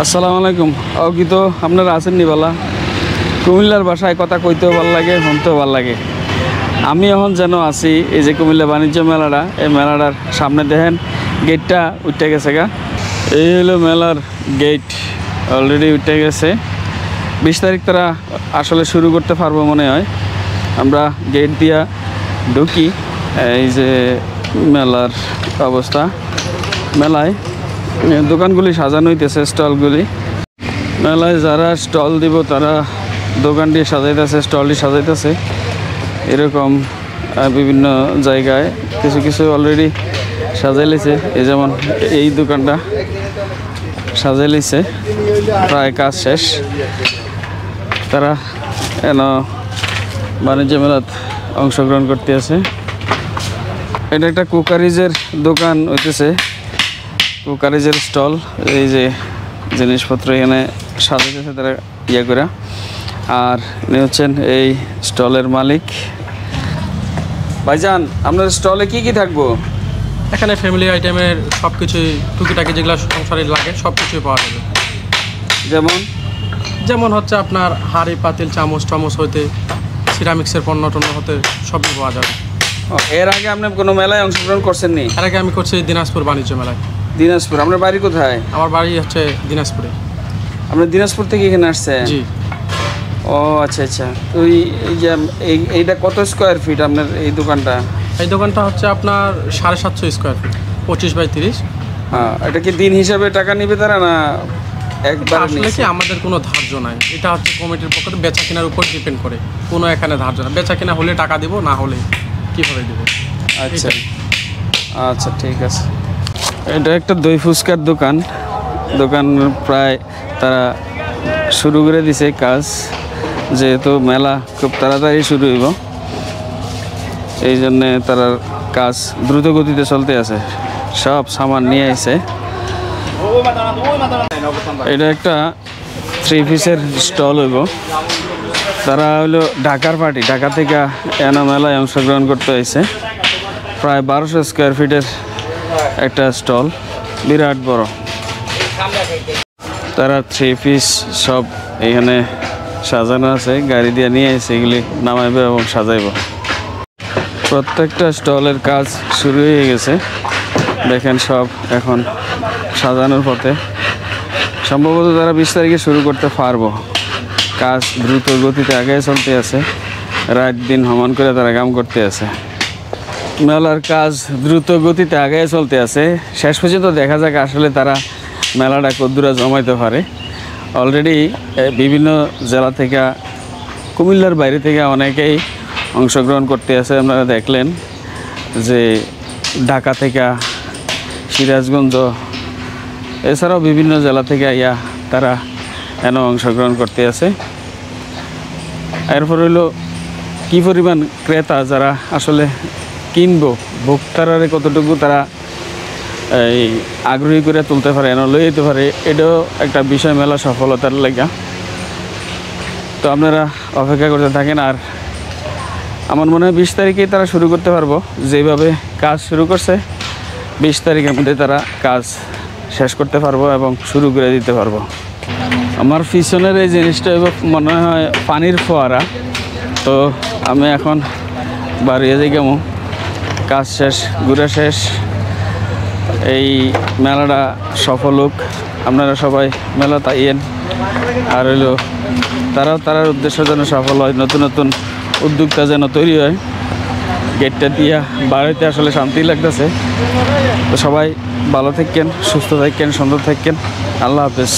আসসালামু আলাইকুম। কি তো আপনারা আছেন নি বালা? কুমিল্লার ভাষায় কথা কইতেও ভালো লাগে, শুনতেও ভালো লাগে। আমি এখন যেন আছি এই যে কুমিল্লা বাণিজ্য মেলাটা, এই মেলাটার সামনে দেখেন গেটটা উঠে গেছে গা। এই হলো মেলার গেট, অলরেডি উঠে গেছে। 20 তারিখ তারা আসলে শুরু করতে পারবো মনে হয়। আমরা গেট দিয়া ঢুকি। এই যে মেলার অবস্থা, মেলায় দোকানগুলি সাজানো হইতেছে, স্টলগুলি। মেলায় যারা স্টল দিব তারা দোকানটি সাজাইতেছে, স্টলটি সাজাইতেছে। এরকম বিভিন্ন জায়গায় কিছু কিছু অলরেডি সাজাই লিছে। এই যেমন এই দোকানটা সাজাই লিছে, প্রায় কাজ শেষ। তারা এন বাণিজ্য মেলাত অংশগ্রহণ করতে আছে। এটা একটা কুকারিজের দোকান হইতেছে, কুকারিজের স্টল। এই যে জিনিসপত্র এখানে সাজাইতেছে তারা ইয়ে করে। আর ইনি হচ্ছেন এই স্টলের মালিক। ভাইজান, আপনার স্টলে কি কি থাকবো? এখানে ফ্যামিলি আইটেমের সব কিছুই, টুকিটাকি যেগুলো সংসারে লাগে সব কিছুই পাওয়া যাবে। যেমন হচ্ছে আপনার হাঁড়ি পাতিল চামচ টামচ হইতে সিরামিক্সের পণ্য টন্য হতে সবই পাওয়া যাবে। এর আগে আপনি কোনো মেলায় অংশগ্রহণ করছেন নি? এর আগে আমি করছি দিনাজপুর বাণিজ্য মেলায়। দিনাজপুর? আপনার বাড়ি কোথায়? আমার বাড়ি হচ্ছে দিনাজপুরে। আপনার দিনাজপুর থেকে এখানে আসছেন? জি। ও আচ্ছা আচ্ছা। তো এই যে এইটা কত স্কোয়ার ফিট আপনার এই দোকানটা? এই দোকানটা হচ্ছে আপনার 750 স্কোয়ার ফিট, 25/30। হ্যাঁ, এটা কি দিন হিসাবে টাকা নিবে তারা না একবার? আসলে কি আমাদের কোনো ধার্য নাই, এটা হচ্ছে কমিটির পক্ষ থেকে বেচা কেনার উপর ডিপেন্ড করে। কোনো এখানে ধার্য না, বেচা কেনা হলে টাকা দিব, না হলে কীভাবে দেবো। আচ্ছা আচ্ছা, ঠিক আছে। এটা একটা দই ফুচকার দোকান। দোকান প্রায় তারা শুরু করে দিছে কাজ, যেহেতু মেলা খুব তাড়াতাড়ি শুরু হইব, এই জন্যে তার কাজ দ্রুত গতিতে চলতে আছে। সব সামান নিয়ে আসে। এটা একটা 3 পিসের স্টল হইব। তারা হলো ঢাকার পার্টি, ঢাকা থেকে এনা মেলায় অংশগ্রহণ করতে হয়েছে। প্রায় 1200 স্কোয়ার ফিটের একটা স্টল, বিরাট বড়। তারা 3 পিস সব এখানে সাজানো আছে, গাড়ি দিয়ে নিয়ে এসে এগুলি নামাইবে এবং সাজাইব। প্রত্যেকটা স্টলের কাজ শুরু হয়ে গেছে, দেখেন সব এখন সাজানোর পথে। সম্ভবত তারা 20 তারিখে শুরু করতে পারবো। কাজ দ্রুত গতিতে আগে চলতে আছে, রাত দিন সমান করে তারা কাম করতে আছে। মেলার কাজ দ্রুত গতিতে আগে চলতে আছে। শেষ পর্যন্ত দেখা যাক আসলে তারা মেলাটা কদ্দুরা জমাইতে পারে। অলরেডি বিভিন্ন জেলা থেকে, কুমিল্লার বাইরে থেকে অনেকেই অংশগ্রহণ করতে আছে। আপনারা দেখলেন যে ঢাকা থেকে, সিরাজগঞ্জ, এছাড়াও বিভিন্ন জেলা থেকে তারা এনে অংশগ্রহণ করতে আছে। এরপর হইল কী পরিমাণ ক্রেতা যারা আসলে কিনবো, ভোক্তারারে কতটুকু তারা এই আগ্রহী করে তুলতে পারে, এনে লই যেতে পারে, এটাও একটা বিষয় মেলা সফলতার লাগা। তো আপনারা অপেক্ষা করতে থাকেন। আর আমার মনে হয় 20 তারিখেই তারা শুরু করতে পারবো। যেভাবে কাজ শুরু করছে, 20 তারিখের মধ্যে তারা কাজ শেষ করতে পারবো এবং শুরু করে দিতে পারবো। আমার পিছনের এই জিনিসটা মনে হয় পানির ফোয়ারা। তো আমি এখন বাড়িয়ে যাই কেমন, কাজ শেষ, ঘুরে শেষ। এই মেলাটা সফল হোক, আপনারা সবাই মেলা তাইয়েন। আর হইলো তারার উদ্দেশ্য যেন সফল হয়, নতুন নতুন উদ্যোক্তা যেন তৈরি হয়। গেটটা দিয়া বাড়িতে আসলে শান্তি লাগতেছে। তো সবাই ভালো থাকেন, সুস্থ থাকেন, সুন্দর থাকেন। আল্লাহ হাফেজ।